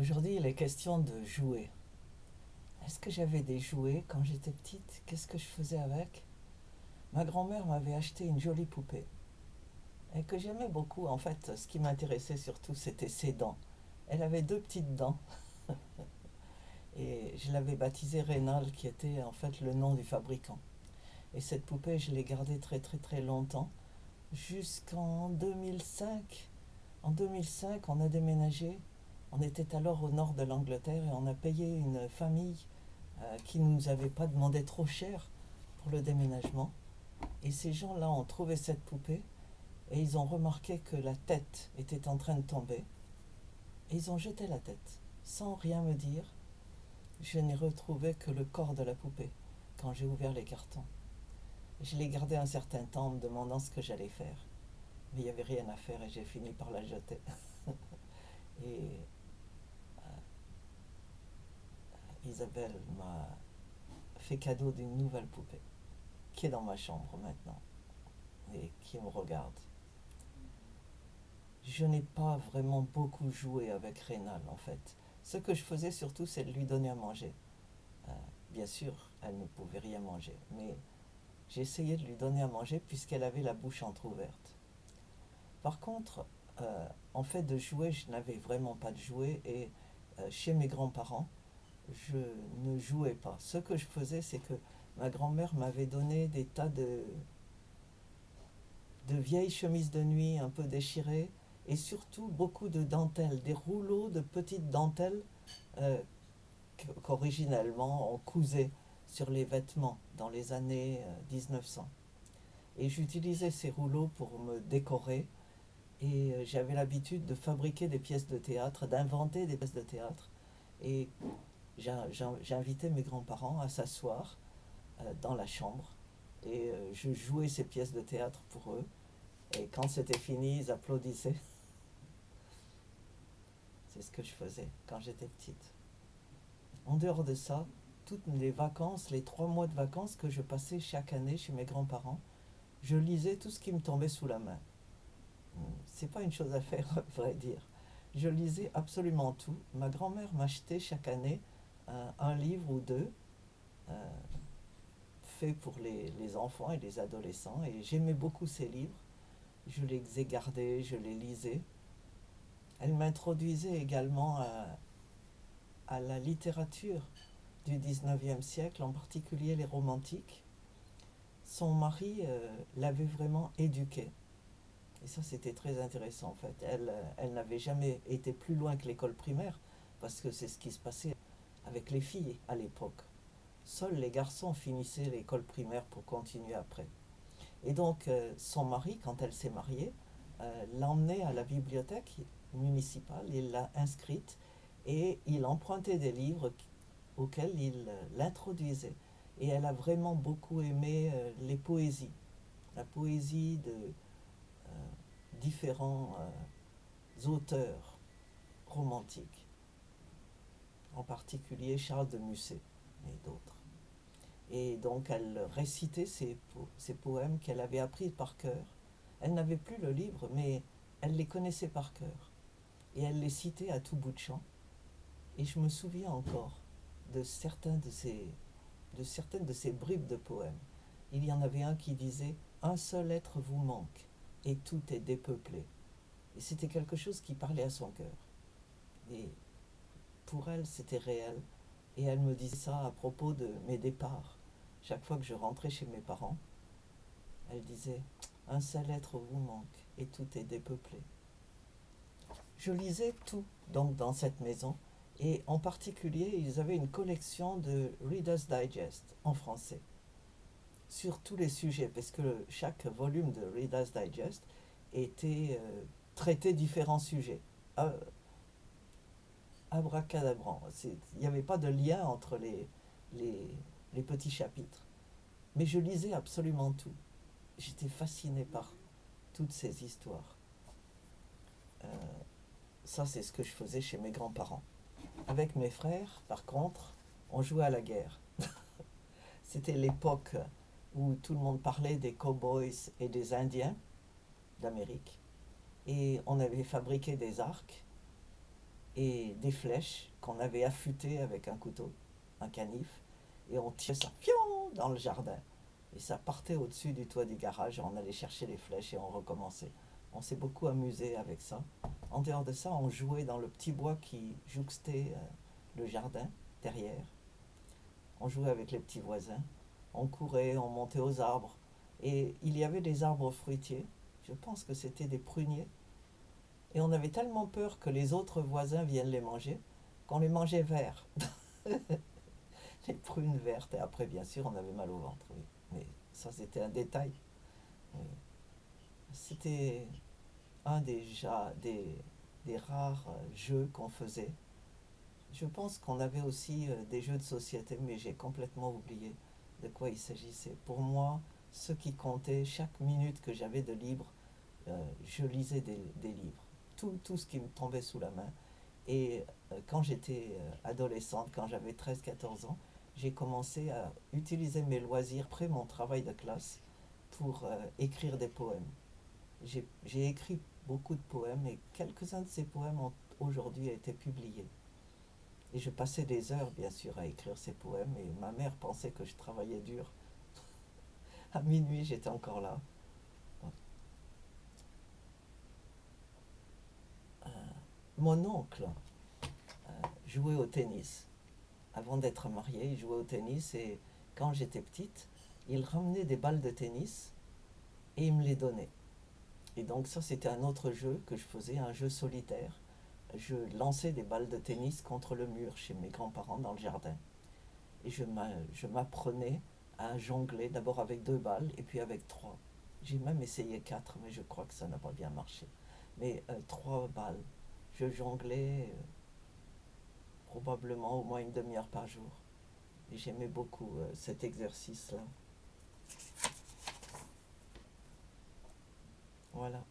Aujourd'hui, il est question de jouets. Est-ce que j'avais des jouets quand j'étais petite? Qu'est-ce que je faisais avec? Ma grand-mère m'avait acheté une jolie poupée et que j'aimais beaucoup. En fait, ce qui m'intéressait surtout, c'était ses dents. Elle avait deux petites dents et je l'avais baptisée Rénal, qui était en fait le nom du fabricant. Et cette poupée, je l'ai gardée très très très longtemps, jusqu'en 2005. En 2005, on a déménagé. On était alors au nord de l'Angleterre et on a payé une famille qui ne nous avait pas demandé trop cher pour le déménagement. Et ces gens-là ont trouvé cette poupée et ils ont remarqué que la tête était en train de tomber. Et ils ont jeté la tête. Sans rien me dire, je n'ai retrouvé que le corps de la poupée quand j'ai ouvert les cartons. Je l'ai gardée un certain temps en me demandant ce que j'allais faire. Mais il n'y avait rien à faire et j'ai fini par la jeter. Et Isabelle m'a fait cadeau d'une nouvelle poupée qui est dans ma chambre maintenant et qui me regarde. Je n'ai pas vraiment beaucoup joué avec Rénal en fait. Ce que je faisais surtout, c'est de lui donner à manger. Euh, Bien sûr, elle ne pouvait rien manger, mais j'essayais de lui donner à manger puisqu'elle avait la bouche entr'ouverte. Par contre, en fait de jouer, je n'avais vraiment pas de jouets et chez mes grands-parents, je ne jouais pas. Ce que je faisais, c'est que ma grand-mère m'avait donné des tas de vieilles chemises de nuit un peu déchirées et surtout beaucoup de dentelles, des rouleaux de petites dentelles euh, qu'originellement on cousait sur les vêtements dans les années 1900. Et j'utilisais ces rouleaux pour me décorer et j'avais l'habitude de fabriquer des pièces de théâtre, d'inventer des pièces de théâtre. Et j'invitais mes grands-parents à s'asseoir dans la chambre et je jouais ces pièces de théâtre pour eux. Et quand c'était fini, ils applaudissaient. C'est ce que je faisais quand j'étais petite. En dehors de ça, toutes les vacances, les 3 mois de vacances que je passais chaque année chez mes grands-parents, je lisais tout ce qui me tombait sous la main. C'est pas une chose à faire, à vrai dire. Je lisais absolument tout. Ma grand-mère m'achetait chaque année un livre ou deux euh, fait pour les enfants et les adolescents. Et j'aimais beaucoup ces livres. Je les ai gardés, je les lisais. Elle m'introduisait également à la littérature du 19e siècle, en particulier les romantiques. Son mari l'avait vraiment éduquée. Et ça, c'était très intéressant en fait. Elle n'avait jamais été plus loin que l'école primaire, parce que c'est ce qui se passait avec les filles à l'époque. Seuls les garçons finissaient l'école primaire pour continuer après. Et donc, son mari, quand elle s'est mariée, l'emmenait à la bibliothèque municipale, il l'a inscrite et il empruntait des livres auxquels il l'introduisait. Et elle a vraiment beaucoup aimé les poésies, la poésie de différents auteurs romantiques, en particulier Charles de Musset et d'autres. Et donc elle récitait ces poèmes qu'elle avait appris par cœur. Elle n'avait plus le livre, mais elle les connaissait par cœur. Et elle les citait à tout bout de champ. Et je me souviens encore de, de certaines de ces bribes de poèmes. Il y en avait un qui disait: un seul être vous manque, et tout est dépeuplé. Et c'était quelque chose qui parlait à son cœur. Et pour elle, c'était réel. Et elle me disait ça à propos de mes départs. Chaque fois que je rentrais chez mes parents, elle disait: un seul être vous manque, et tout est dépeuplé. Je lisais tout donc dans cette maison, et en particulier, ils avaient une collection de Reader's Digest en français sur tous les sujets, parce que chaque volume de Reader's Digest était traitait différents sujets. Euh, Abracadabrant. Il n'y avait pas de lien entre les, les petits chapitres. Mais je lisais absolument tout. J'étais fasciné par toutes ces histoires. Euh, Ça, c'est ce que je faisais chez mes grands-parents. Avec mes frères, par contre, on jouait à la guerre. C'était l'époque où tout le monde parlait des cowboys et des Indiens d'Amérique. Et on avait fabriqué des arcs et des flèches qu'on avait affûtées avec un couteau, un canif, et on tirait ça pion, dans le jardin. Et ça partait au-dessus du toit du garage, et on allait chercher les flèches et on recommençait. On s'est beaucoup amusé avec ça. En dehors de ça, on jouait dans le petit bois qui jouxtait le jardin derrière. On jouait avec les petits voisins. On courait, on montait aux arbres. Et il y avait des arbres fruitiers. Je pense que c'était des pruniers. Et on avait tellement peur que les autres voisins viennent les manger qu'on les mangeait verts. Les prunes vertes. Et après, bien sûr, on avait mal au ventre. Oui. Mais ça, c'était un détail. Oui. C'était un des rares jeux qu'on faisait. Je pense qu'on avait aussi des jeux de société, mais j'ai complètement oublié de quoi il s'agissait. Pour moi, ce qui comptait, chaque minute que j'avais de libre, je lisais des livres. Tout ce qui me tombait sous la main. Et quand j'étais adolescente, quand j'avais 13 14 ans, j'ai commencé à utiliser mes loisirs après mon travail de classe pour écrire des poèmes. J'ai écrit beaucoup de poèmes et quelques-uns de ces poèmes ont aujourd'hui été publiés. Et je passais des heures, bien sûr, à écrire ces poèmes et ma mère pensait que je travaillais dur. À minuit, j'étais encore là. Euh, Mon oncle jouait au tennis. Avant d'être marié, il jouait au tennis et quand j'étais petite, il ramenait des balles de tennis et il me les donnait. Et donc ça, c'était un autre jeu que je faisais, un jeu solitaire. Je lançais des balles de tennis contre le mur chez mes grands-parents dans le jardin. Et je m'apprenais à jongler d'abord avec 2 balles et puis avec 3. J'ai même essayé 4, mais je crois que ça n'a pas bien marché. Mais 3 balles, je jonglais probablement au moins une demi-heure par jour. Et j'aimais beaucoup cet exercice-là. Voilà.